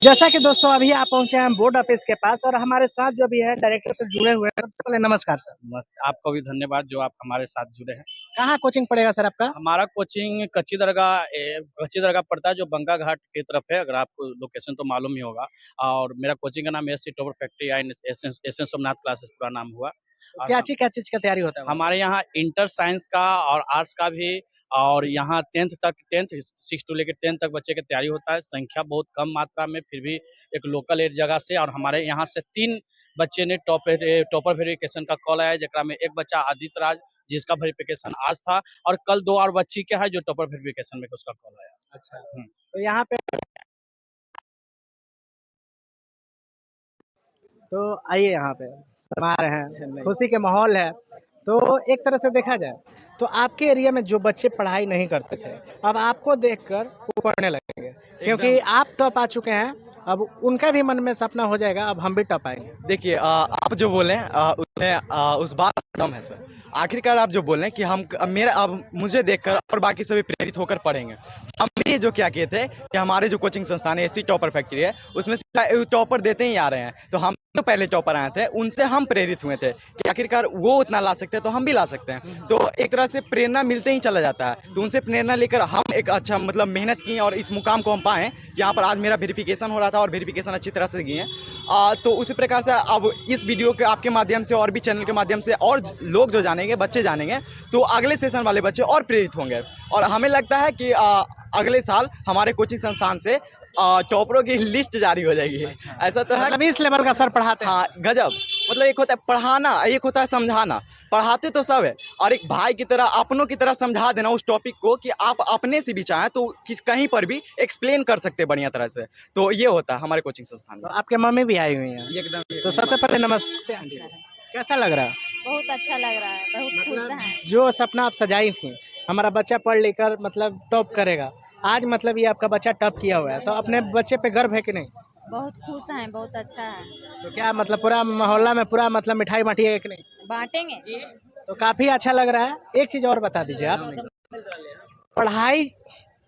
जैसा कि दोस्तों अभी आप पहुंचे हैं बोर्ड ऑफिस के पास और हमारे साथ जो भी है डायरेक्टर से जुड़े हुए हैं। सबसे पहले नमस्कार सर। मस्त आपको भी धन्यवाद जो आप हमारे साथ जुड़े हैं। कहाँ कोचिंग पड़ेगा सर आपका? हमारा कोचिंग कच्ची दरगाह पड़ता है जो बंगा घाट की तरफ है। अगर आपको लोकेशन तो मालूम ही होगा। और मेरा कोचिंग का नाम SC topper factory and SN Somnath classes पूरा नाम हुआ। तो और क्या चीज का तैयारी होता है वहाँ? हमारे यहाँ इंटर साइंस का और आर्ट्स का भी। और यहाँ टेंथ 6 टू लेकर 10 तक बच्चे की तैयारी होता है। संख्या बहुत कम मात्रा में फिर भी एक लोकल एक जगह से। और हमारे यहाँ से 3 बच्चे ने टॉपर वेरिफिकेशन का कॉल आया, जरा में एक बच्चा आदित्य राज जिसका वेरिफिकेशन आज था, और कल 2 और बच्ची के है जो टॉपर वेरिफिकेशन में उसका कॉल आया। अच्छा, तो यहाँ पे तो आइए, यहाँ पे शर्मा रहे हैं, खुशी के माहौल है। तो एक तरह से देखा जाए तो आपके एरिया में जो बच्चे पढ़ाई नहीं करते थे अब आपको देखकर वो पढ़ने लगेंगे, क्योंकि आप टॉप आ चुके हैं। अब उनका भी मन में सपना हो जाएगा, अब हम भी टॉप आएंगे। देखिए आप जो बोले उसमें उस बात का दम है सर। आखिरकार आप जो बोल रहे हैं कि हम मेरा अब मुझे देखकर और बाकी सभी प्रेरित होकर पढ़ेंगे। हम ये जो क्या किए थे कि हमारे जो कोचिंग संस्थान है एससी टॉपर फैक्ट्री है उसमें से टॉपर देते ही आ रहे हैं। तो हम तो पहले टॉपर आए थे, उनसे हम प्रेरित हुए थे कि आखिरकार वो उतना ला सकते हैं तो हम भी ला सकते हैं। तो एक तरह से प्रेरणा मिलते ही चला जाता है। तो उनसे प्रेरणा लेकर हम एक अच्छा मतलब मेहनत की और इस मुकाम को हम पाएँ। यहाँ पर आज मेरा वेरिफिकेशन हो रहा था और वेरिफिकेशन अच्छी तरह से किए। तो उसी प्रकार से अब इस वीडियो के आपके माध्यम से और भी चैनल के माध्यम से और लोग जो जानेंगे, बच्चे जानेंगे, तो अगले सेशन वाले बच्चे और प्रेरित होंगे। और हमें लगता है कि अगले साल हमारे कोचिंग संस्थान से टॉपरों की लिस्ट जारी हो जाएगी। ऐसा तो है, मतलब इस लेवल का सर पढ़ाते हैं। हाँ गजब। मतलब एक होता है पढ़ाना, एक होता है समझाना। पढ़ाते तो सब है, और एक भाई की तरह, अपनों की तरह समझा देना उस टॉपिक को कि आप अपने से भी चाहें तो कहीं पर भी एक्सप्लेन कर सकते हैं बढ़िया तरह से। तो ये होता है हमारे कोचिंग संस्थान तो में। आपके मम्मी भी आई हुई हैं एकदम। तो सबसे पहले नमस्ते आंटी। कैसा लग रहा है? बहुत अच्छा लग रहा है, बहुत खुश मतलब हैं। जो सपना आप सजाई थी हमारा बच्चा पढ़ लिख कर मतलब टॉप करेगा, आज मतलब ये आपका बच्चा टॉप किया हुआ है, तो अपने बच्चे पे गर्व है कि नहीं? बहुत खुश हैं, बहुत अच्छा है। तो क्या मतलब पूरा मोहल्ला में पूरा मतलब मिठाई बांटिएगा कि नहीं? बांटेंगे। तो काफी अच्छा लग रहा है। एक चीज और बता दीजिए आप, पढ़ाई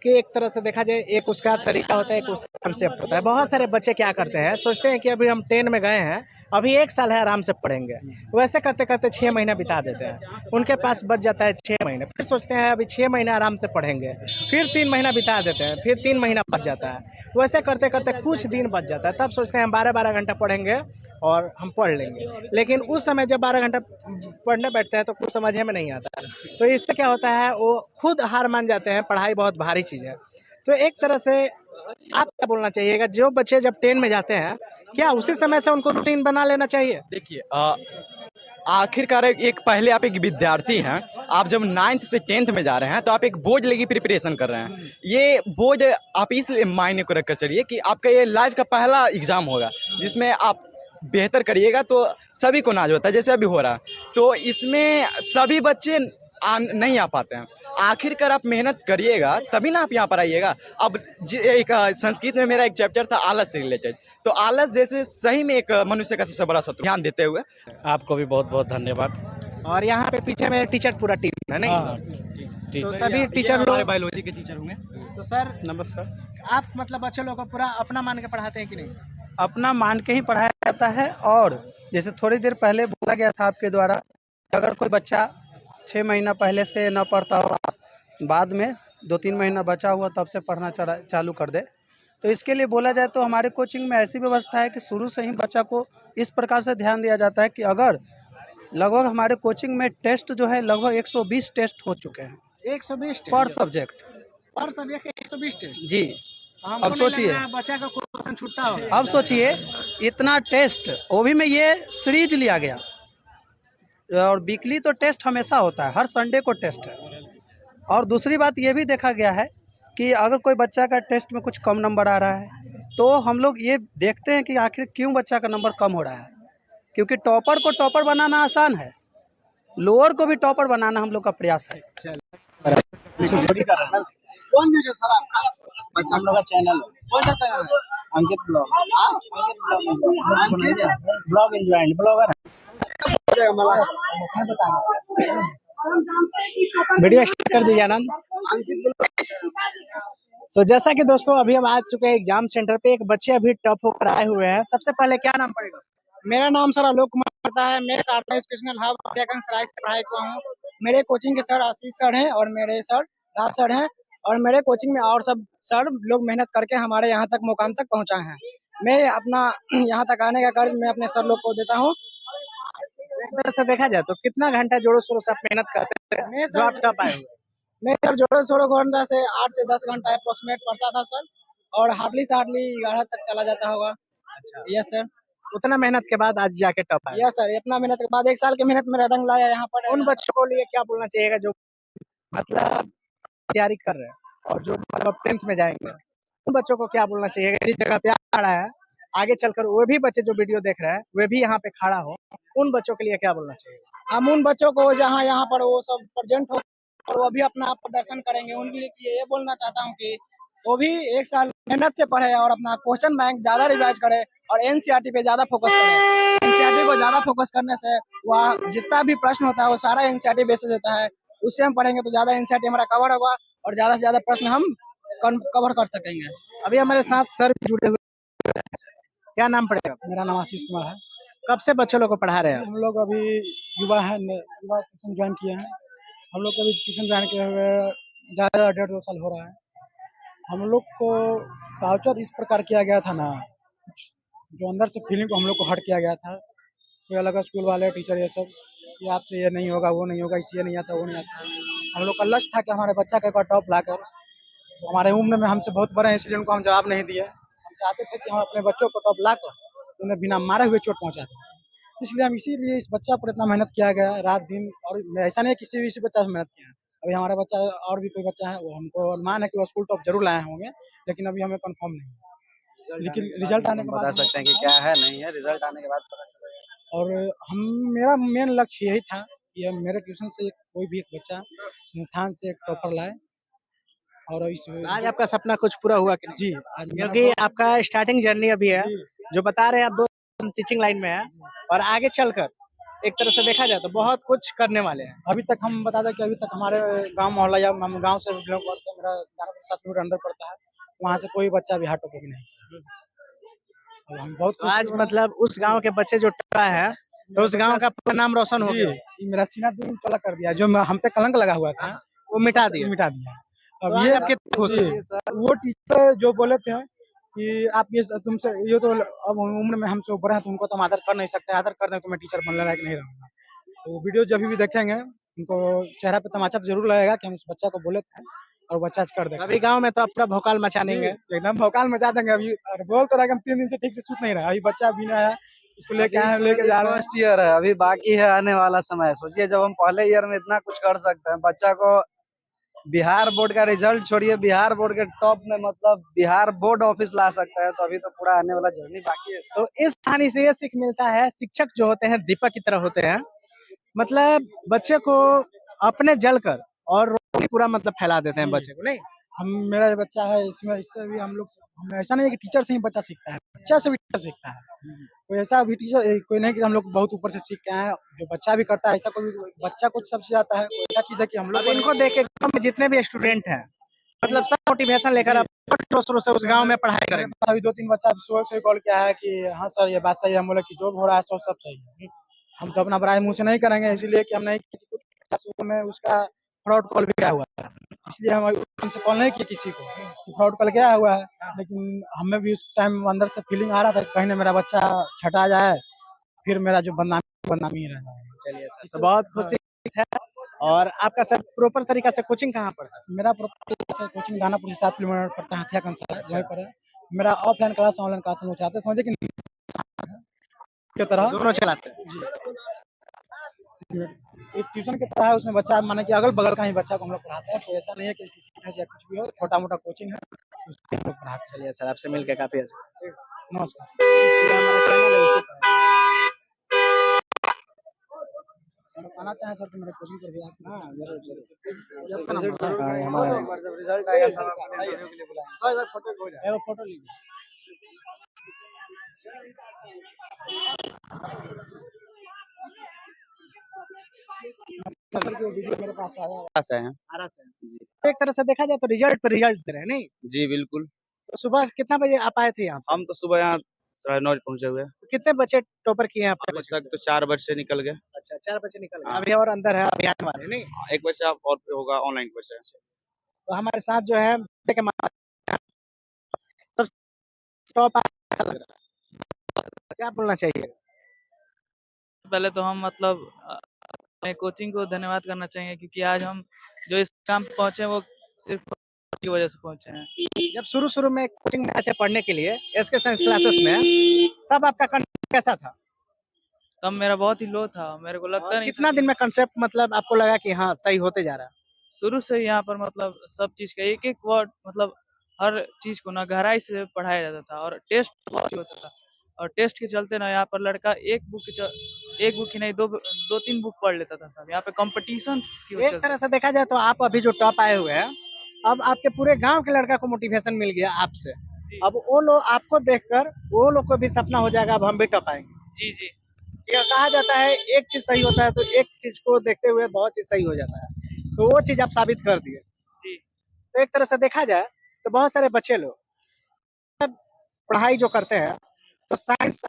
के एक तरह से देखा जाए एक उसका तरीका होता है, एक उसका कंसेप्ट होता है। बहुत सारे बच्चे क्या करते हैं, सोचते हैं कि अभी हम 10 में गए हैं, अभी 1 साल है आराम से पढ़ेंगे, वैसे करते करते 6 महीना बिता देते हैं, उनके पास बच जाता है 6 महीने। फिर सोचते हैं अभी 6 महीने आराम से पढ़ेंगे, फिर 3 महीना बिता देते हैं, फिर 3 महीना बच जाता है, वैसे करते करते कुछ दिन बच जाता है, तब सोचते हैं हम 12-12 घंटा पढ़ेंगे और हम पढ़ लेंगे। लेकिन उस समय जब 12 घंटा पढ़ने बैठते हैं तो कुछ समझ में नहीं आता है। तो इससे क्या होता है, वो खुद हार मान जाते हैं, पढ़ाई बहुत भारी चीज़ है। तो एक तरह से आप क्या बोलना चाहिएगा, जो बच्चे जब 10 में जाते हैं क्या उसी समय से उनको रूटीन बना लेना चाहिए? देखिए आखिरकार एक पहले आप एक विद्यार्थी हैं, आप जब 9th से 10th में जा रहे हैं तो आप एक बोर्ड लेगी प्रिपरेशन कर रहे हैं। ये बोर्ड आप इस मायने को रखकर चलिए कि आपका ये लाइफ का पहला एग्जाम होगा जिसमें आप बेहतर करिएगा तो सभी को नाज होता है, जैसे अभी हो रहा है। तो इसमें सभी बच्चे नहीं आ पाते हैं। आखिरकार आप मेहनत करिएगा तभी ना आप यहाँ पर आइएगा। अब एक संस्कृत में मेरा एक चैप्टर था आलस से रिलेटेड। तो आलस जैसे सही में एक मनुष्य का सबसे बड़ा शत्रु, ध्यान देते हुए आपको भी बहुत बहुत धन्यवाद। और यहाँ पे पीछे में टीचर पूरा टीम है नहीं? हाँ, तो सभी टीचर लोग, बायोलॉजी के टीचर होंगे। तो सर नमस्कार। आप मतलब बच्चे लोग को पूरा अपना मान के पढ़ाते हैं कि नहीं? अपना मान के ही पढ़ाया जाता है। और जैसे थोड़ी देर पहले बोला गया था आपके द्वारा, अगर कोई बच्चा 6 महीना पहले से न पढ़ता हो, बाद में 2-3 महीना बचा हुआ तब से पढ़ना चालू कर दे, तो इसके लिए बोला जाए तो हमारे कोचिंग में ऐसी व्यवस्था है कि शुरू से ही बच्चा को इस प्रकार से ध्यान दिया जाता है कि अगर लगभग हमारे कोचिंग में टेस्ट जो है लगभग 120 टेस्ट हो चुके हैं 120 पर सब्जेक्ट। पर सब्जेक्ट 120 टेस्ट? जी, हमको अब नहीं सोचिए। लग रहा है बच्चा का कोई क्वेश्चन छूटता हो। अब सोचिए इतना टेस्ट, वो भी में ये सीरीज लिया गया। और वीकली तो टेस्ट हमेशा होता है, हर संडे को टेस्ट है। और दूसरी बात ये भी देखा गया है कि अगर कोई बच्चा का टेस्ट में कुछ कम नंबर आ रहा है तो हम लोग ये देखते हैं कि आखिर क्यों बच्चा का नंबर कम हो रहा है। क्योंकि टॉपर को टॉपर बनाना आसान है, लोअर को भी टॉपर बनाना हम लोग का प्रयास है। कौन न्यूज़ है सर आपका? बच्चा हम लोग का चैनल है। कौन सा चैनल है? अंकित ब्लॉग। अंकित ब्लॉग एंजॉय ब्लॉगर है। वीडियो स्टार्ट कर दीजिए आनंद। तो जैसा कि दोस्तों अभी हम आ चुके हैं एग्जाम सेंटर पे, एक बच्चे अभी टफ होकर आए हुए हैं। सबसे पहले क्या नाम पड़ेगा? मेरा नाम सर आलोक कुमार पड़ता है। मैं सारदा एजुकेशनल हब सराय से पढ़ाई हुआ हूँ। मेरे कोचिंग के सर आशीष सर हैं और मेरे सर राज सर हैं, और मेरे कोचिंग में और सब सर लोग मेहनत करके हमारे यहाँ तक मुकाम तक पहुँचा है। मैं अपना यहाँ तक आने का कर्ज मैं अपने सर लोग को देता हूँ। एक तरह से देखा जाए तो कितना घंटा जोरों शोरों से आप मेहनत करते हैं मैं जो आप टफ आए हुए हैं? मैं सर जोड़ो छोड़ो घंटा से 8 से 10 घंटा अप्रोक्सीमेट पढ़ता था सर, और हार्डली से हार्डली 11 तक चला जाता होगा। अच्छा, यस सर। उतना मेहनत के बाद आज जाके टफ आए। यस सर, इतना मेहनत के बाद 1 साल की मेहनत मेरा रंग लाया यहाँ पर। उन बच्चों को लिए क्या बोलना चाहिएगा जो मतलब तैयारी कर रहे हैं और जो मतलब 10th में जाएंगे, उन बच्चों को क्या बोलना चाहिए जिस जगह पे आप खड़ा है, आगे चलकर वो भी बच्चे जो वीडियो देख रहे हैं वे भी यहाँ पे खड़ा हो, उन बच्चों के लिए क्या बोलना चाहिए? हम उन बच्चों को जहाँ यहाँ पर वो सब प्रेजेंट हो और वो भी अपना प्रदर्शन करेंगे, उनके लिए ये बोलना चाहता हूँ कि वो भी 1 साल मेहनत से पढ़े और अपना क्वेश्चन बैंक ज्यादा रिवाइज करे और एनसीईआरटी पे ज्यादा फोकस करे। एनसीईआरटी को ज्यादा फोकस करने से वहाँ जितना भी प्रश्न होता है वो सारा एनसीईआरटी बेसिस होता है। उससे हम पढ़ेंगे तो ज्यादा एनसीईआरटी हमारा कवर होगा और ज्यादा से ज्यादा प्रश्न हम कवर कर सकेंगे। अभी हमारे साथ सर भी जुड़े हुए हैं। क्या नाम पड़ेगा? मेरा नाम आशीष कुमार है। कब से बच्चों लोग को पढ़ा रहे हैं? हम लोग अभी युवा है, युवा ट्यूशन ज्वाइन किए हैं। हम लोग अभी ट्यूशन ज्वाइन किए हुए ज़्यादा 1.5-2 साल हो रहा है। हम लोग को टार्चर इस प्रकार किया गया था ना, कुछ जो अंदर से फीलिंग को हम लोग को हर्ट किया गया था। कोई अलग स्कूल वाले टीचर ये सब कि आपसे ये नहीं होगा, वो नहीं होगा, इससे ये नहीं आता, वो नहीं आता। हम लोग का लक्ष्य था कि हमारे बच्चा का एक बार टॉप लाकर, हमारे उम्र में हमसे बहुत बड़े हैं इसलिए उनको हम जवाब नहीं दिए। हम चाहते थे कि हम अपने बच्चों को टॉप लाकर उन्हें बिना मारे हुए चोट पहुँचा दें। इसलिए हम इसीलिए इस बच्चा पर इतना मेहनत किया गया रात दिन, और ऐसा नहीं है किसी भी इसी बच्चा से मेहनत किया है। अभी हमारा बच्चा और भी कोई बच्चा है, वो हमको अनुमान है कि वो स्कूल टॉप जरूर लाए होंगे, लेकिन अभी हमें कंफर्म नहीं है। लेकिन रिजल्ट आने के बाद बता सकते हैं कि क्या है नहीं है, रिजल्ट आने के बाद पता चलेगा। और हम मेरा मेन लक्ष्य यही था कि मेरे ट्यूशन से कोई भी एक बच्चा संस्थान से एक टॉपर लाए। और इस आज आपका सपना कुछ पूरा हुआ कि नहीं? जी आज मेरा क्योंकि आपका स्टार्टिंग जर्नी अभी है, जो बता रहे हैं आप 2 टीचिंग लाइन में है और आगे चलकर एक तरह से देखा जाए तो बहुत कुछ करने वाले हैं। अभी तक हम बता दें कि अभी तक हमारे गांव मोहल्ला या हम गांव से बिलोंग करते हैं, मेरा 7 किलोमीटर अंदर पड़ता है, वहाँ से कोई बच्चा भी हार्ट टॉपर नहीं किया। और हम बहुत तो आज मतलब उस गांव के बच्चे जो टपा है तो उस गांव का पूरा नाम रोशन हो गया। ये मेरा सीना दूर चला कर दिया, जो हम पे कलंक लगा हुआ था वो मिटा दिया। मिटा दिया। तो अब आज ये आप कितने खुश हैं? वो टीचर जो बोले थे कि आप ये तुमसे ये तो अब उम्र में हमसे ऊपर है, तो उनको तो हम आदर कर नहीं सकते, आदर कर दें तो मैं टीचर बनने लायक नहीं रहूँगा। तो वीडियो जब भी देखेंगे उनको चेहरा पे तमाचा तो जरूर लगेगा कि हम उस बच्चा को बोले थे और बच्चा आज कर देगा। अभी गांव में तो आप पूरा भौकाल मचा देंगे। एकदम भौकाल मचा देंगे। अभी और बोल तो रहा है कि हम 3 दिन से ठीक से सूत नहीं रहा। अभी बच्चा भी ना है, इसको लेके आए हैं, लेके जा रहे हैं। फर्स्ट ईयर है, अभी बाकी है आने वाला समय। सोचिए जब हम पहले ईयर में इतना कुछ कर सकते हैं, बच्चा को बिहार बोर्ड का रिजल्ट छोड़िए, बिहार बोर्ड के टॉप में मतलब बिहार बोर्ड ऑफिस ला सकता है, तो अभी तो पूरा आने वाला जर्नी बाकी है। तो इस कहानी से ये सीख मिलता है, शिक्षक जो होते हैं दीपक की तरह होते हैं। मतलब बच्चे को अपने जलकर और रोशनी पूरा मतलब फैला देते हैं बच्चे को, नहीं? हम मेरा ये बच्चा है, इसमें इससे भी हम लोग ऐसा नहीं है कि टीचर से ही बच्चा सीखता है, बच्चा से भी टीचर सीखता है। कोई ऐसा भी टीचर कोई नहीं कि हम लोग बहुत ऊपर से सीख के आए हैं, जो बच्चा भी करता है ऐसा कोई बच्चा कुछ सबसे आता है। कोई ऐसा चीज है कि हम अब लोग इनको देख के गाँव में जितने भी स्टूडेंट हैं मतलब सब मोटिवेशन लेकर अब जोरों से उस गांव में पढ़ाई करेंगे। अभी 2-3 बच्चा सुबह से कॉल किया है कि हाँ सर ये बात सही है। हम बोले कि जो हो रहा है सब सही है। हम तो अपना बड़ाई मुंह से नहीं करेंगे, इसीलिए कि हम नहीं सुबह में उसका फ्रॉड कॉल भी गया हुआ है, इसलिए हम हमसे कॉल नहीं किए किसी को कि फ्रॉड कॉल गया हुआ है। लेकिन हमें भी उस टाइम अंदर से फीलिंग आ रहा था कि कहीं ना मेरा बच्चा छटा जाए, फिर मेरा जो बदनामी ही रह जाए। चलिए सर, तो बहुत खुशी है। और आपका सर प्रॉपर तरीका से कोचिंग कहाँ पढ़ता है? मेरा कोचिंग दानापुर से 7 किलोमीटर पड़ता है, हथिया कंसा वहीं पर है। मेरा ऑफलाइन क्लास ऑनलाइन क्लास हम लोग चाहते हैं, समझे कि के तरह दोनों चलाते हैं। जी एक ट्यूशन की तरह है, उसमें बच्चा माने कि अगल बगल का ही बच्चा को हम लोग पढ़ाते हैं। तो ऐसा नहीं है कि या कुछ भी हो, छोटा मोटा कोचिंग है उसके हम लोग पढ़ाते हैं। चलिए सर, आपसे मिलकर काफी अच्छा। नमस्कार। ये हमारा चैनल है, इसी पर। अगर आना चाहें सर तो मेरे कोचिंग पर भी आप। हाँ, जरूर जरूर। आपका नंबर जरूर हाँ, करेंगे, हमारा एक बार जब रिजल्ट आएगा तब आपको इंटरव्यू के लिए बुलाएंगे। एगो फोटो लीजिए। सर की वीडियो मेरे पास आया है। पास है आरा से। जी। तो एक तरह से देखा जाए तो रिजल्ट पे रिजल्ट दे रहे हैं नहीं। जी बिल्कुल। तो सुबह कितना बजे आप आए थे यहाँ पे? हम तो सुबह यहाँ 9:30 पहुंचे हुए हैं। कितने बच्चे टॉपर किए हैं अपने अभी कोचिंग तक से? तो 4 बच्चे निकल गए। अच्छा 4 बच्चे निकल गए, हाँ। अभी और अंदर है अभियान वाले नहीं। एक बच्चा और होगा ऑनलाइन बच्चा। तो हमारे साथ जो है सबसे टॉप अच्छा लग रहा है, क्या बोलना चाहिए? पहले तो हम मतलब अपने कोचिंग को धन्यवाद करना चाहेंगे, क्योंकि आज हम जो इस काम पे पहुंचे वो सिर्फ की वजह से पहुंचे हैं। जब शुरू में कोचिंग में आए थे पढ़ने के लिए एसके साइंस क्लासेस में, तब आपका कंसेप्ट कैसा था? तब मेरा बहुत ही लो था, मेरे को लगता और नहीं कितना था दिन में कंसेप्ट मतलब आपको लगा कि हाँ सही होते जा रहा है? शुरू से ही यहाँ पर मतलब सब चीज़ का एक एक वर्ड मतलब हर चीज़ को ना गहराई से पढ़ाया जाता था, और टेस्ट बहुत ही होता था। और टेस्ट के चलते ना यहाँ पर लड़का एक बुक ही नहीं, दो तीन बुक पढ़ लेता था साहब। यहाँ पे कंपटीशन की वजह एक तरह से देखा जाए तो आप अभी जो टॉप आए हुए हैं, अब आपके पूरे गांव के लड़का को मोटिवेशन मिल गया आपसे। अब वो लोग आपको देखकर वो लोग को भी सपना हो जाएगा अब हम भी टॉप आएंगे। जी जी ये कहा जाता है एक चीज सही होता है तो एक चीज को देखते हुए बहुत चीज सही हो जाता है, तो वो चीज आप साबित कर दिए। जी। तो एक तरह से देखा जाए तो बहुत सारे बच्चे लोग पढ़ाई जो करते हैं तो साइंस,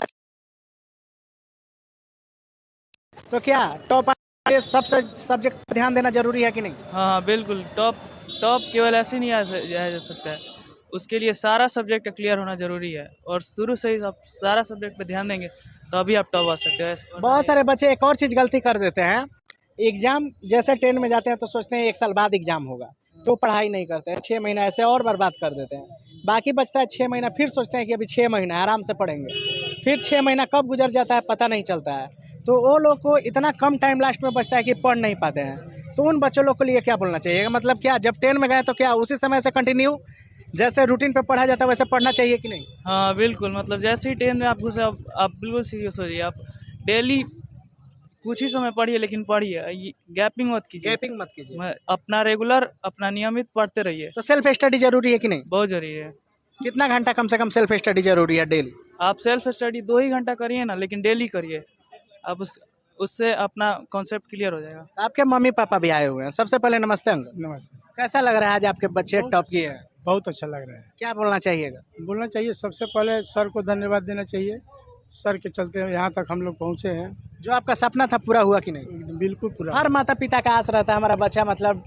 तो क्या टॉप सब सब्जेक्ट पर ध्यान देना जरूरी है कि नहीं? हाँ बिल्कुल। टॉप टॉप केवल ऐसे नहीं आया जा सकता है, उसके लिए सारा सब्जेक्ट क्लियर होना जरूरी है, और शुरू से ही आप सारा सब्जेक्ट पे ध्यान देंगे तो अभी आप टॉप आ सकते हैं। बहुत सारे बच्चे एक और चीज गलती कर देते हैं, एग्जाम जैसे 10 में जाते हैं तो सोचते हैं 1 साल बाद एग्जाम होगा, तो पढ़ाई नहीं करते हैं, 6 महीना ऐसे और बर्बाद कर देते हैं। बाकी बचता है 6 महीना, फिर सोचते हैं कि अभी 6 महीना आराम से पढ़ेंगे, फिर 6 महीना कब गुजर जाता है पता नहीं चलता है। तो वो लोग को इतना कम टाइम लास्ट में बचता है कि पढ़ नहीं पाते हैं। तो उन बच्चों लोग के लिए क्या बोलना चाहिए? मतलब क्या जब 10 में गए तो क्या उसी समय से कंटिन्यू जैसे रूटीन पे पढ़ा जाता है वैसे पढ़ना चाहिए कि नहीं? हाँ बिल्कुल। मतलब जैसे ही 10 में आप घुसे आप बिल्कुल सीरियस हो जाइए। आप डेली कुछ ही समय पढ़िए, लेकिन पढ़िए, गैपिंग मत कीजिए। गैपिंग मत कीजिए। अपना रेगुलर अपना नियमित पढ़ते रहिए। तो सेल्फ स्टडी जरूरी है कि नहीं? बहुत जरूरी है। कितना घंटा कम से कम सेल्फ स्टडी जरूरी है डेली? आप सेल्फ स्टडी 2 ही घंटा करिए ना, लेकिन डेली करिए। आप उससे अपना कॉन्सेप्ट क्लियर हो जाएगा। आपके मम्मी पापा भी आए हुए हैं, सबसे पहले नमस्ते अंकल। नमस्ते। कैसा लग रहा है आज आपके बच्चे टॉप किए हैं? बहुत अच्छा लग रहा है। क्या बोलना चाहिएगा? बोलना चाहिए सबसे पहले सर को धन्यवाद देना चाहिए, सर के चलते यहाँ तक हम लोग पहुँचे हैं। जो आपका सपना था पूरा हुआ कि नहीं? एकदम बिल्कुल पूरा। हर माता पिता का आस रहता है हमारा बच्चा मतलब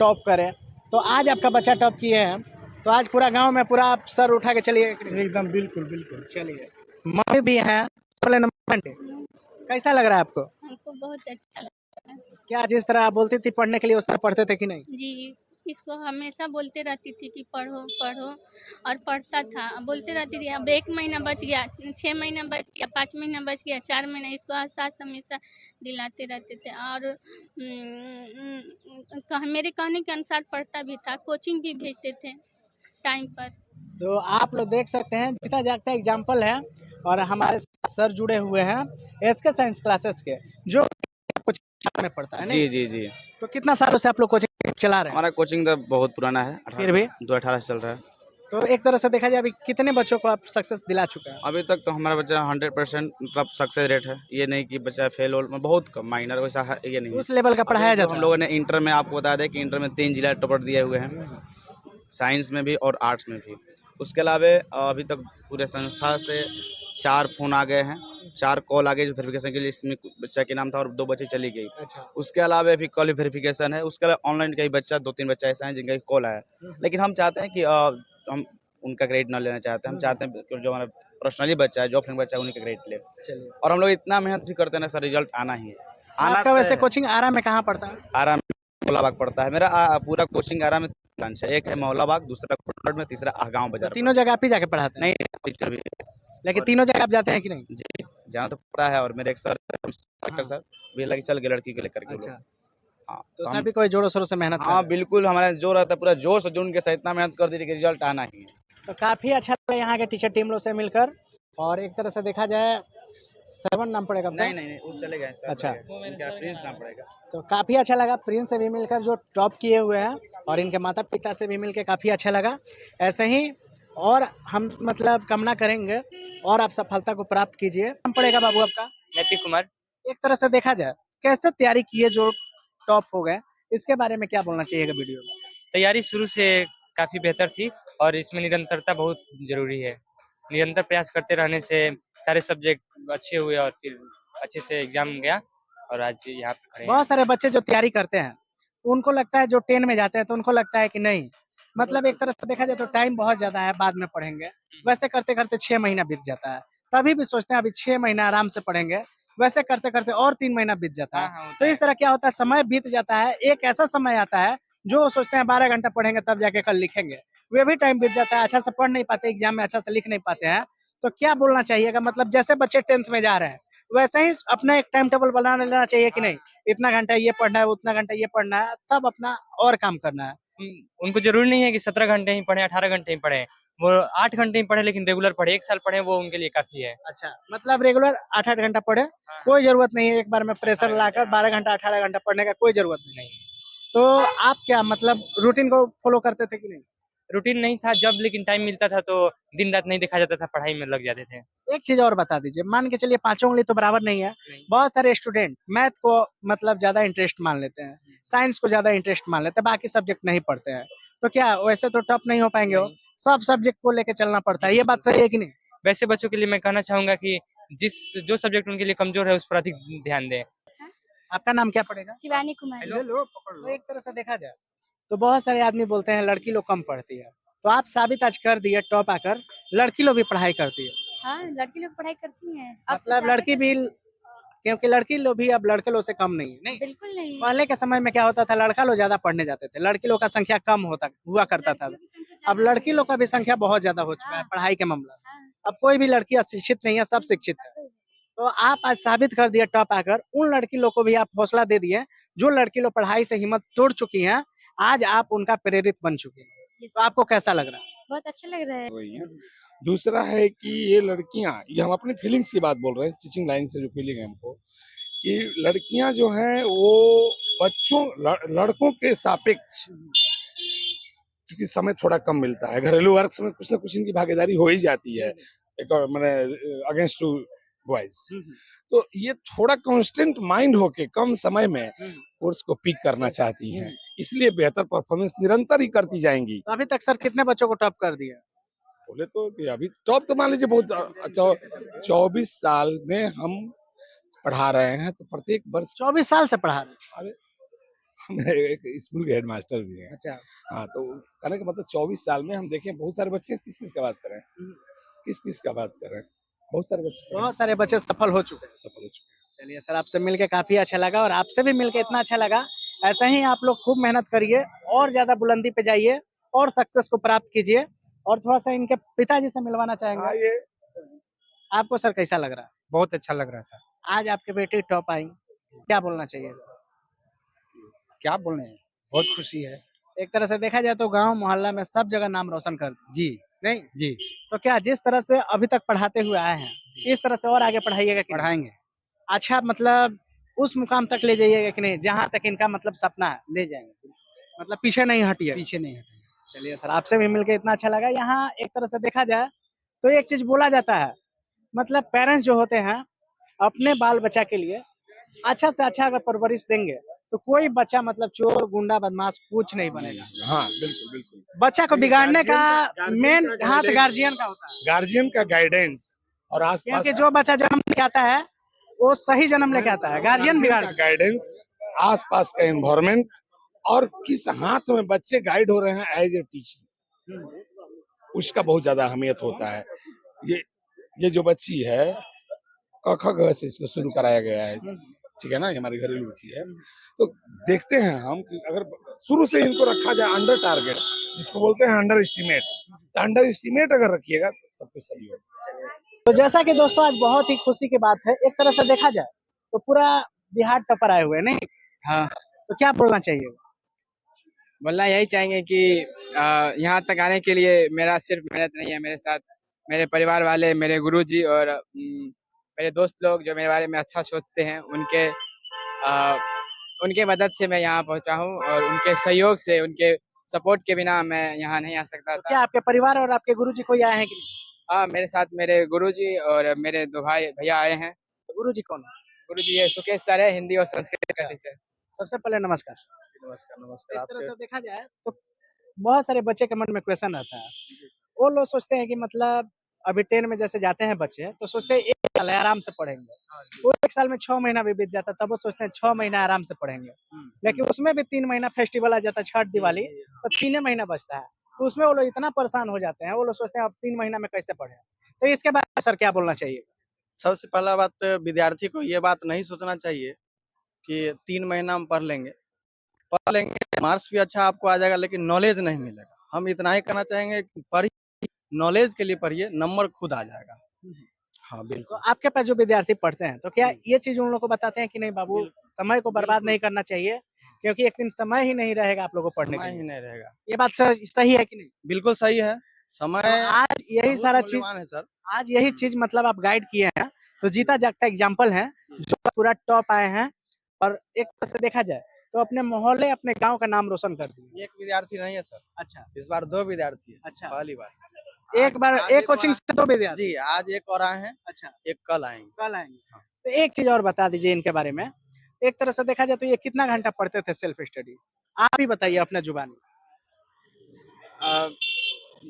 टॉप करे, तो आज आपका बच्चा टॉप किए हैं, तो आज पूरा गांव में पूरा आप सर उठा के चलिए। एकदम बिल्कुल बिल्कुल। चलिए, मम्मी भी हैं, पहले नंबर कैसा लग रहा है आपको? हमको बहुत अच्छा लगा। क्या जिस तरह आप बोलती थी पढ़ने के लिए उस तरह पढ़ते थे कि नहीं? जी, इसको हमेशा बोलते रहती थी कि पढ़ो पढ़ो, और पढ़ता था। बोलते रहती थी अब 1 महीना बच गया, 6 महीना बच गया, 5 महीना बच गया, 4 महीना, इसको एहसास हमेशा दिलाते रहते थे। और मेरे कहने के अनुसार पढ़ता भी था, कोचिंग भी भेजते थे टाइम पर। तो आप लोग देख सकते हैं जीता जागता एग्जाम्पल है, और हमारे साथ सर जुड़े हुए हैं एसके साइंस क्लासेस के, जो कोचिंग में पढ़ता है। जी जी जी। तो कितना सालों से आप लोग कोचिंग चला रहे हैं? हमारा कोचिंग तो बहुत पुराना है, फिर भी 2018 से चल रहा है। तो एक तरह से देखा जाए अभी कितने बच्चों को आप सक्सेस दिला चुके हैं? अभी तक तो हमारा बच्चा 100% मतलब सक्सेस रेट है। ये नहीं कि बच्चा फेल हो, बहुत कम, माइनर वैसा है ये नहीं। उस लेवल का पढ़ाया अभी जो जाता हम है? लोगों ने इंटर में आपको बता दें कि इंटर में 3 जिला टॉपर दिए हुए हैं, साइंस में भी और आर्ट्स में भी। उसके अलावा अभी तक पूरे संस्था से 4 फ़ोन आ गए हैं, 4 कॉल आ गए जो वेरिफिकेशन के लिए, इसमें बच्चा के नाम था और 2 बच्चे चली गई। अच्छा। उसके अलावा भी कॉल वेरिफिकेशन है, उसके अलावा ऑनलाइन कई बच्चा 2-3 बच्चा ऐसा है जिनका कॉल आया। लेकिन हम चाहते हैं कि हम उनका ग्रेड ना लेना चाहते हैं, हम चाहते हैं कि जो हमारा पर्सनली बच्चा है, जॉब फ्रेंड बच्चा है, उन्हीं का ग्रेड ले। चलिए, और हम लोग इतना मेहनत भी करते हैं ना सर, रिजल्ट आना ही है। आपका वैसे कोचिंग आरा में कहाँ पड़ता है? आराम मौलाबाग पड़ता है मेरा। पूरा कोचिंग आराम में ब्रांच है, एक है मौलाबाग, दूसरा कोटड़ में, तीसरा गाँव बाजार। तीनों जगह आप ही जाके पढ़ाते हैं? नहीं, टीचर भी लेकिन तीनों जगह आप जाते हैं कि नहीं? जी जाना तो पड़ता है। और मेरे एक सर सर भी लगे चल गए लड़की के लेकर के लोग। अच्छा, हाँ तो सर भी कोई जोरों शोरों से मेहनत कर हाँ रहे हैं। बिल्कुल, हमारा जो रहता है पूरा जोश जून के साथ इतना मेहनत कर दी कि रिजल्ट आना ही है। तो काफ़ी अच्छा लगा यहाँ के टीचर टीम लोग से मिलकर, और एक तरह से देखा जाए सरवन नाम पड़ेगा आपका? नहीं वो चले गए सर, अच्छा। इनका प्रिंस नाम पड़ेगा। तो काफ़ी अच्छा लगा प्रिंस से भी मिलकर जो टॉप किए हुए हैं, और इनके माता पिता से भी मिलकर काफ़ी अच्छा लगा। ऐसे ही और हम मतलब कामना करेंगे और आप सफलता को प्राप्त कीजिए। नाम पड़ेगा बाबू आपका? नैतिक कुमार। एक तरह से देखा जाए कैसे तैयारी किए जो टॉप हो गए, इसके बारे में क्या बोलना चाहिएगा वीडियो में? तैयारी शुरू से काफ़ी बेहतर थी और इसमें निरंतरता बहुत ज़रूरी है। निरंतर प्रयास करते रहने से सारे सब्जेक्ट अच्छे हुए और फिर अच्छे से एग्ज़ाम गया और आज यहाँ पे खड़े हैं। बहुत सारे बच्चे जो तैयारी करते हैं, उनको लगता है जो 10 में जाते हैं तो उनको लगता है कि नहीं, मतलब एक तरह से देखा जाए तो टाइम बहुत ज़्यादा है, बाद में पढ़ेंगे। वैसे करते-करते 6 महीना बीत जाता है। तभी भी सोचते हैं अभी 6 महीना आराम से पढ़ेंगे, वैसे करते-करते और 3 महीना बीत जाता हाँ, है। हाँ, होता तो है। इस तरह क्या होता है, समय बीत जाता है, एक ऐसा समय आता है जो सोचते हैं 12 घंटा पढ़ेंगे तब जाके कल लिखेंगे। वे भी टाइम बीत जाता है, अच्छा से पढ़ नहीं पाते, एग्ज़ाम में अच्छा से लिख नहीं पाते हैं। तो क्या बोलना चाहिएगा, मतलब जैसे बच्चे 10th में जा रहे हैं, वैसे ही अपना एक टाइम टेबल बना लेना चाहिए कि नहीं? इतना घंटा ये पढ़ना है, उतना घंटा ये पढ़ना है, तब अपना और काम करना है। उनको ज़रूरी नहीं है कि 17 घंटे ही पढ़ें, 18 घंटे ही पढ़ें। वो 8 घंटे ही पढ़ें लेकिन रेगुलर पढ़ें, 1 साल पढ़ें वो उनके लिए काफ़ी है। अच्छा, मतलब रेगुलर 8-8 घंटा पढ़े, हाँ, कोई ज़रूरत नहीं है एक बार में प्रेशर 18 लाकर घंटे 12 घंटा, 18 घंटा पढ़ने का कोई ज़रूरत नहीं। नहीं। तो आप क्या मतलब रूटीन को फ़ॉलो करते थे कि नहीं? रूटीन नहीं था जब लेकिन टाइम मिलता था तो दिन-रात नहीं देखा जाता था, पढ़ाई में लग जाते थे। एक चीज़ और बता दीजिए, मान के चलिए पाँचों उँगली तो बराबर नहीं है। नहीं। बहुत सारे स्टूडेंट मैथ को मतलब ज़्यादा इंटरेस्ट मान लेते हैं, साइंस को ज़्यादा इंटरेस्ट मान लेते हैं, बाकी सब्जेक्ट नहीं पढ़ते हैं। तो क्या वैसे तो टफ नहीं हो पाएँगे वो? नहीं। सब सब्जेक्ट को लेके चलना पड़ता है, ये बात सही है कि नहीं? वैसे बच्चों के लिए मैं कहना चाहूँगा कि जो सब्जेक्ट उनके लिए कमज़ोर है उस पर अधिक ध्यान दें। आपका नाम क्या पड़ेगा? शिवानी कुमारी। तो एक तरह से देखा जाए, तो बहुत सारे आदमी बोलते हैं लड़की लोग कम पढ़ती है। तो आप साबित आज कर दिए टॉप आकर, लड़की लोग भी पढ़ाई करती है। हाँ, लड़की लोग पढ़ाई करती हैं। अब तो मतलब ज़्यादा लड़की भी, क्योंकि लड़की लोग भी अब लड़के लोग से कम नहीं है, नहीं? बिल्कुल नहीं। पहले के समय में क्या होता था, लड़का लोग ज़्यादा पढ़ने जाते थे, लड़की लोग का संख्या कम हुआ करता था। लड़कियों की संख्या अब ज़्यादा लड़की लोग का भी संख्या बहुत ज़्यादा हो चुका है हाँ। पढ़ाई के मामला में। हाँ। अब कोई भी लड़की अशिक्षित नहीं है, सब शिक्षित है। तो आप आज साबित कर दिए टॉप आकर, उन लड़की लोग को भी आप हौसला दे दिए, जो लड़की लोग पढ़ाई से हिम्मत तोड़ चुकी हैं, आज आप उनका प्रेरित बन चुकी हैं। तो आपको कैसा लग रहा है? बहुत अच्छा लग रहा है। वही है। दूसरा है कि ये लड़कियां, ये हम अपनी फीलिंग्स की बात बोल रहे हैं, टीचिंग लाइन से जो फीलिंग है हमको, कि लड़कियां जो हैं वो लड़कों के सापेक्ष, क्योंकि समय थोड़ा कम मिलता है, घरेलू वर्क में कुछ ना कुछ इनकी भागीदारी हो ही जाती है, एक मैंने अगेंस्ट टू बॉयज। तो ये थोड़ा कांस्टेंट माइंड होके कम समय में कोर्स को पिक करना चाहती हैं, इसलिए बेहतर परफॉर्मेंस निरंतर ही करती जाएंगी। तो अभी तक सर कितने बच्चों को टॉप कर दिया? बोले तो कि अभी टॉप तो मान लीजिए बहुत 24 साल में हम पढ़ा रहे हैं, तो प्रत्येक वर्ष 24 साल से पढ़ा रहे हैं? मैं एक स्कूल के हेडमास्टर भी हैं। अच्छा। हाँ, तो कहने का मतलब 24 साल में हम देखें बहुत सारे बच्चे, किस किस का बात करें, किस का बात करें, बहुत सारे बच्चे बहुत सारे बच्चे सफल हो चुके हैं। सफल हो चुके हैं। चलिए सर, आपसे मिलके काफी अच्छा लगा और आपसे भी मिलके इतना अच्छा लगा। ऐसा ही आप लोग खूब मेहनत करिए और ज्यादा बुलंदी पे जाइए और सक्सेस को प्राप्त कीजिए। और थोड़ा सा इनके पिताजी से मिलवाना चाहेंगे। ये आपको सर कैसा लग रहा है? बहुत अच्छा लग रहा है सर। आज आपके बेटी टॉप आई, क्या बोलना चाहिए? क्या बोलने हैं, बहुत खुशी है। एक तरह से देखा जाए तो गांव मोहल्ला में सब जगह नाम रोशन कर दी। जी नहीं? जी तो क्या जिस तरह से अभी तक पढ़ाते हुए आए हैं, इस तरह से और आगे पढ़ाइएगा कि नहीं? पढ़ाएंगे, अच्छा, मतलब उस मुकाम तक ले जाइएगा कि नहीं जहाँ तक इनका मतलब सपना है, ले जाएंगे, मतलब पीछे नहीं हटिए? पीछे नहीं हटेंगे। चलिए सर, आपसे भी मिलके इतना अच्छा लगा। यहाँ एक तरह से देखा जाए तो एक चीज बोला जाता है, मतलब पेरेंट्स जो होते हैं अपने बाल बच्चा के लिए अच्छा से अच्छा अगर परवरिश देंगे तो कोई बच्चा मतलब चोर गुंडा बदमाश कुछ नहीं बनेगा। हाँ, बिल्कुल बिल्कुल। बच्चा को बिगाड़ने का गार्जियन मेन का हाथ guidance- गार्जियन का होता है, गार्जियन का गाइडेंस और आसपास क्योंकि जो बच्चा जन्म लेके आता है वो सही जन्म लेके आता है, गार्जियन बिगाड़ का गाइडेंस, आसपास का एनवायरनमेंट, और किस हाथ में बच्चे गाइड हो रहे हैं एज ए टीचर, उसका बहुत ज्यादा अहमियत होता है। ये जो बच्ची है, क ख ग से इसको शुरू कराया गया है, ठीक है ना, ये हमारी घरेलू बच्ची है। तो देखते हैं हम कि अगर शुरू से इनको रखा जाए अंडर टारगेट, जिसको बोलते हैं अंडर एस्टिमेट, तो अंडर एस्टिमेट अगर रखिएगा तो सब कुछ सही होगा। तो जैसा कि दोस्तों आज बहुत ही खुशी की बात है, एक तरह से देखा जाए तो पूरा बिहार टपर आए हुए हैं, नहीं? हाँ, तो क्या बोलना चाहिए? बोलना यही चाहेंगे कि यहाँ तक आने के लिए मेरा सिर्फ मेहनत नहीं है, मेरे साथ मेरे परिवार वाले, मेरे गुरुजी और मेरे दोस्त लोग जो मेरे बारे में अच्छा सोचते हैं, उनके मदद से मैं यहाँ पहुँचा हूँ और उनके सहयोग से, उनके सपोर्ट के बिना मैं यहाँ नहीं आ सकता तो था। क्या आपके परिवार और आपके गुरुजी कोई आए हैं कि नहीं? हाँ, मेरे साथ मेरे गुरुजी और मेरे 2 भाई भैया आए हैं। तो गुरुजी कौन है? गुरुजी ये सुकेश सर है, हिंदी और संस्कृत का टीचर। सबसे पहले नमस्कार सर। नमस्कार इस तरह से देखा जाए तो बहुत सारे बच्चे के मन में क्वेश्चन रहता है। वो लोग सोचते हैं कि मतलब अभी 10 में जैसे जाते हैं बच्चे तो सोचते हैं 1 साल है आराम से पढ़ेंगे। वो 1 साल में 6 महीना भी बीत जाता है तब वो सोचते हैं 6 महीना आराम से पढ़ेंगे। लेकिन उसमें भी 3 महीना फेस्टिवल आ जाता है, छठ, दिवाली, तो 3 महीना बचता है। तो उसमें वो लोग इतना परेशान हो जाते हैं, वो लोग सोचते हैं अब 3 महीना में कैसे पढ़ें? तो इसके बारे में सर क्या बोलना चाहिए? सबसे पहला बात, विद्यार्थी को ये बात नहीं सोचना चाहिए कि 3 महीना में पढ़ लेंगे। पढ़ लेंगे, मार्क्स भी अच्छा आपको आ जाएगा, लेकिन नॉलेज नहीं मिलेगा। हम इतना ही कहना चाहेंगे कि पढ़िए, नॉलेज के लिए पढ़िए, नंबर खुद आ जाएगा। हाँ, तो बिल्कुल। आपके पास जो विद्यार्थी पढ़ते हैं, तो क्या ये चीज़ उन लोगों को बताते हैं कि नहीं बाबू समय को बर्बाद नहीं करना चाहिए, क्योंकि एक दिन समय ही नहीं रहेगा आप लोगों को पढ़ने के समय ही लिए? नहीं रहेगा। ये बात सही है कि नहीं? बिल्कुल सही है। तो समय आज यही बहुत सारा चीज़ मूल्यवान है सर। आज यही चीज़ मतलब आप गाइड किए हैं, तो जीता जागता एग्जाम्पल हैं, जो पूरा टॉप आए हैं और एक तरह से देखा जाए तो अपने मोहल्ले, अपने गाँव का नाम रोशन कर दिए। एक विद्यार्थी नहीं है सर, अच्छा, इस बार 2 विद्यार्थी है। अच्छा। पहली बार। एक बार आज एक एक कोचिंग और से 2 विद्यार्थी? जी, आज एक और आए हैं, अच्छा, एक कल आएंगे। कल आएँगे। तो एक चीज़ और बता दीजिए इनके बारे में। एक तरह से देखा जाए तो ये कितना घंटा पढ़ते थे सेल्फ स्टडी? आप ही बताइए अपने जुबान में।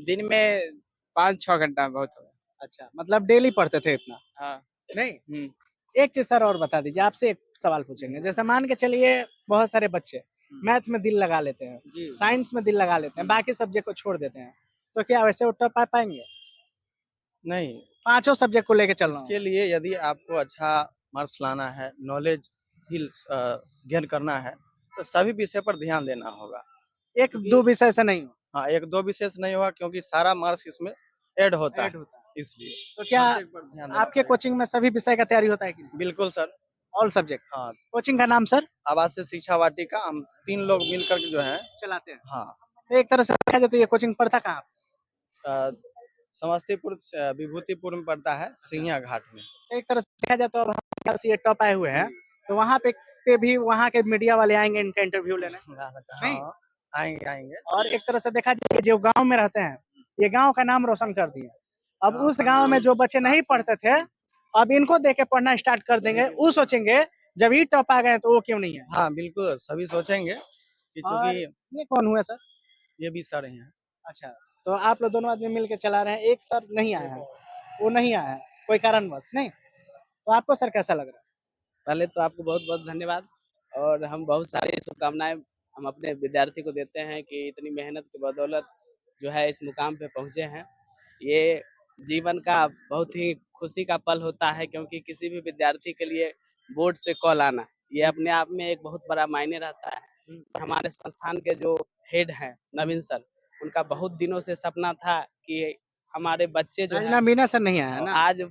दिन में 5-6 घंटा बहुत हो गया। अच्छा, मतलब डेली पढ़ते थे इतना? हाँ। नहीं? एक चीज़ सर और बता दीजिए, आपसे एक सवाल पूछेंगे। जैसे मान के चलिए बहुत सारे बच्चे मैथ में दिल लगा लेते हैं, साइंस में दिल लगा लेते हैं, बाकी सब्जेक्ट को छोड़ देते हैं। तो क्या वैसे वो टॉप आ पाएँगे? नहीं, पाँचों सब्जेक्ट को लेके चलना हो। इसके लिए यदि आपको अच्छा मार्क्स लाना है, नॉलेज गेन करना है, तो सभी विषय पर ध्यान देना होगा। 1-2 विषय से नहीं हो। हाँ, 1-2 विषय से नहीं होगा, क्योंकि सारा मार्क्स इसमें ऐड होता है, ऐड होता है। इसलिए। तो क्या प्रत्येक पर ध्यान देना आपके पड़ेगा। कोचिंग में सभी विषय का तैयारी होता है कि नहीं? बिल्कुल सर। All subject? हाँ, कोचिंग का नाम सर? आवासीय शिक्षा वाटिका, हम 3 लोग मिलकर के जो है। चलाते हैं। हाँ, तो एक तरह से देखा जाए तो ये कोचिंग पड़ता कहाँ पे? समस्तीपुर विभूतिपुर में पड़ता है, सिंघिया घाट में। एक तरह से देखा जाए तो अब हमारे ख्याल से ये टॉप आए हुए हैं, तो वहाँ पे भी वहाँ के मीडिया वाले आएँगे इनका इंटरव्यू लेने? नहीं? हाँ, आएँगे। और एक तरह से देखा जाए जो गाँव में रहते हैं, ये गाँव का नाम रोशन कर दिए। अब उस गाँव में जो बच्चे नहीं पढ़ते थे, अब इनको देख के पढ़ना स्टार्ट कर देंगे। वो सोचेंगे जब ये टॉप आ गए तो वो क्यों नहीं है? हाँ, बिल्कुल, सभी सोचेंगे कि और चूँकि ये कौन हुए सर? ये भी सर ही हैं। अच्छा, तो आप लोग दोनों आदमी मिल के चला रहे हैं, एक सर नहीं आया है, वो नहीं आया है, कोई कारणवश नहीं? तो आपको सर कैसा लग रहा है? पहले तो आपको बहुत-बहुत धन्यवाद और हम बहुत सारी शुभकामनाएँ हम अपने विद्यार्थी को देते हैं कि इतनी मेहनत की बदौलत जो है इस मुकाम पे पहुँचे हैं। ये जीवन का बहुत ही खुशी का पल होता है क्योंकि किसी भी विद्यार्थी के लिए बोर्ड से कॉल आना, ये अपने आप में एक बहुत बड़ा मायने रहता है। हमारे संस्थान के जो हेड हैं नवीन सर, उनका बहुत दिनों से सपना था कि हमारे बच्चे जो आज हैं नवीना सर नहीं आया है ना? आज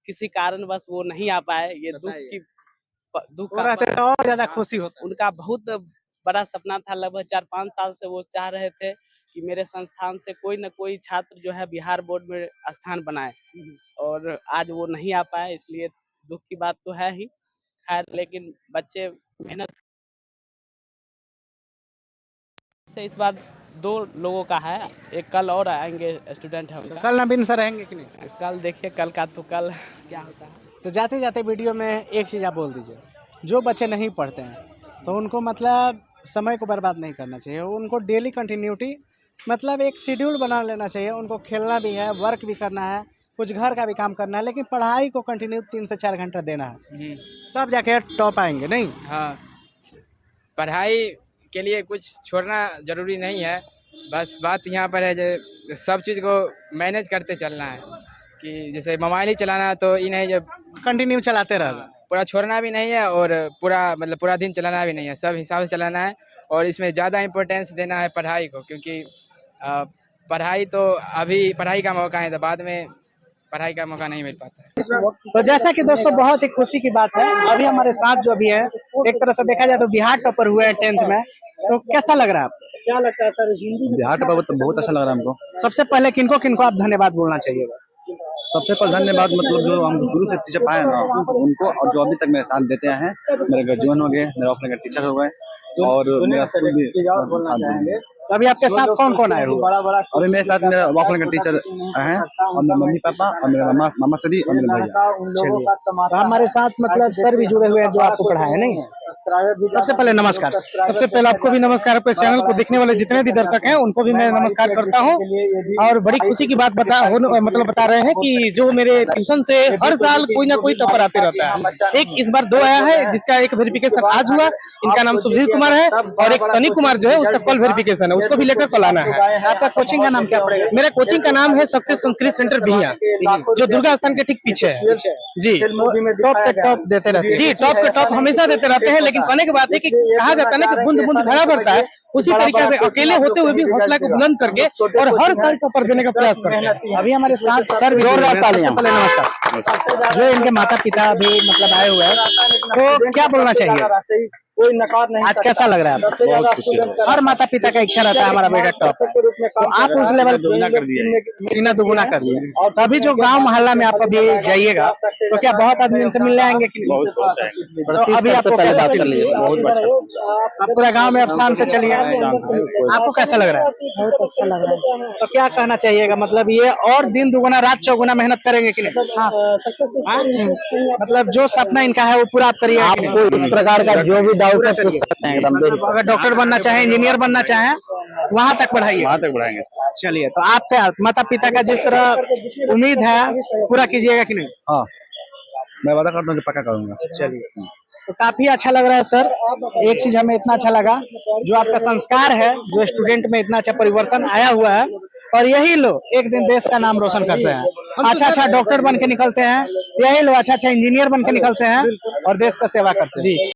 किसी कारणवश वो नहीं आ पाए। ये दुःख वो का रहते पल तो और ज़्यादा हाँ, खुशी होता। उनका बहुत बड़ा सपना था। लगभग 4-5 साल से वो चाह रहे थे कि मेरे संस्थान से कोई न कोई छात्र जो है बिहार बोर्ड में स्थान बनाए और आज वो नहीं आ पाए, इसलिए दुःख की बात तो है ही। खैर लेकिन बच्चे मेहनत से इस बार 2 लोगों का है, एक कल और आएँगे स्टूडेंट है तो उनका। कल नवीन सर रहेंगे कि नहीं? कल देखिए कल का तो कल क्या होता है। तो जाते-जाते वीडियो में एक चीज़ आप बोल दीजिए, जो बच्चे नहीं पढ़ते हैं, तो उनको मतलब समय को बर्बाद नहीं करना चाहिए, उनको डेली कंटिन्यूटी मतलब एक शेड्यूल बना लेना चाहिए, उनको खेलना भी है, वर्क भी करना है, कुछ घर का भी काम करना है, लेकिन पढ़ाई को कंटिन्यू 3 से 4 घंटा देना है, तब जाके टॉप आएँगे, नहीं? हाँ, पढ़ाई के लिए कुछ छोड़ना ज़रूरी नहीं है, बस बात यहाँ पर है जो सब चीज़ को मैनेज करते चलना है कि जैसे मोबाइल ही चलाना तो ये नहीं जब कंटिन्यू चलाते रहोगे। पूरा छोड़ना भी नहीं है और पूरा मतलब पूरा दिन चलाना भी नहीं है, सब हिसाब से चलाना है और इसमें ज़्यादा इम्पोर्टेंस देना है पढ़ाई को क्योंकि पढ़ाई तो अभी पढ़ाई का मौका है तो बाद में पढ़ाई का मौका नहीं मिल पाता है। तो जैसा कि दोस्तों बहुत ही खुशी की बात है, अभी हमारे साथ जो भी है, एक तरह से देखा जाए तो बिहार टॉपर हुए हैं 10th में, तो कैसा लग रहा है आपको? क्या लगता है सर हिंदी बिहार टॉपर तो बहुत अच्छा लग रहा है हमको। सबसे पहले किनको आप धन्यवाद बोलना चाहिए? सबसे पहले धन्यवाद मतलब जो हम शुरू से टीचर पाए ना उनको और जो अभी तक मेरे साथ देते हैं, मेरे गर्जियन हो गए, मेरे ऑफलाइन के टीचर हो गए और मेरा स्कूल भी साथ देंगे। तो अभी आपके साथ कौन आए हुए? अभी मेरे साथ मेरा ऑफलाइन का टीचर हैं और मेरे मम्मी पापा और मेरे मामा श्री और मेरे भैया। चलिए, तो हमारे साथ मतलब सर भी जुड़े हुए हैं जो आपको पढ़ाए, नहीं? सबसे पहले नमस्कार। सबसे पहले आपको भी नमस्कार। आपके चैनल को देखने वाले जितने भी दर्शक हैं उनको भी मैं नमस्कार करता हूं। और बड़ी खुशी की बात बता रहे हैं कि जो मेरे ट्यूशन से हर साल कोई ना कोई टॉपर आते रहता है। एक इस बार 2 आया है जिसका एक वेरिफिकेशन आज हुआ। इनका नाम सुधीर कुमार है और एक सनी कुमार जो है उसका कल वेरिफिकेशन है, उसको भी लेकर कल आना है। आपका कोचिंग का नाम क्या पड़ेगा? मेरा कोचिंग का नाम है सक्सेस संस्कृत सेंटर बिहिया, जो दुर्गा स्थान के ठीक पीछे है जी। टॉप पे टॉप देते रहते हैं जी, टॉप पे टॉप हमेशा देते रहते हैं। लेकिन कहने की बात है कि कहा जाता है ना कि बूंद बूंद घड़ा भरता है, उसी तरीके से अकेले होते हुए भी हौसला को बुलंद करके और हर साल टॉपर देने का प्रयास करते हैं। अभी हमारे साथ सर भी जोरदार तालियां। सबसे पहले नमस्कार। जो इनके माता पिता भी मतलब आए हुए हैं, तो क्या बोलना चाहिए? कोई नकार नहीं। आज कैसा लग रहा है आपको? बहुत खुशी है। हर माता पिता का इच्छा रहता है हमारा बेटा टॉप है, तो आप उस लेवल सीना दुगुना कर दिए। तो अभी जो गांव मोहल्ला में आप अभी जाइएगा तो क्या बहुत आदमी उनसे मिलने आएंगे कि नहीं? तो अभी आपको कैसा फील? बहुत अच्छा। आप पूरा गांव में अब शान से चलिए। आपको कैसा लग रहा है? बहुत अच्छा लग रहा है। तो क्या कहना चाहिएगा, मतलब ये और दिन दुगुना रात चौगुना मेहनत करेंगे कि नहीं? हाँ? मतलब जो सपना इनका है वो पूरा आप करिए। आपको इस प्रकार का जो भी डाउट है पूछ सकते हैं एकदम। अगर डॉक्टर बनना चाहे, इंजीनियर बनना चाहे, वहाँ तक बढ़ाइए। वहाँ तक बढ़ाएंगे। चलिए, तो आपका माता पिता का जिस तरह उम्मीद है पूरा कीजिएगा कि नहीं? हाँ, मैं वादा करता हूँ कि पक्का करूंगा। चलिए, तो काफी अच्छा लग रहा है सर। एक चीज हमें इतना अच्छा लगा, जो आपका संस्कार है, जो स्टूडेंट में इतना अच्छा परिवर्तन आया हुआ है, और यही लोग एक दिन देश का नाम रोशन करते हैं। अच्छा डॉक्टर बन के निकलते हैं, यही लोग अच्छा इंजीनियर बन के निकलते हैं और देश का सेवा करते हैं। जी।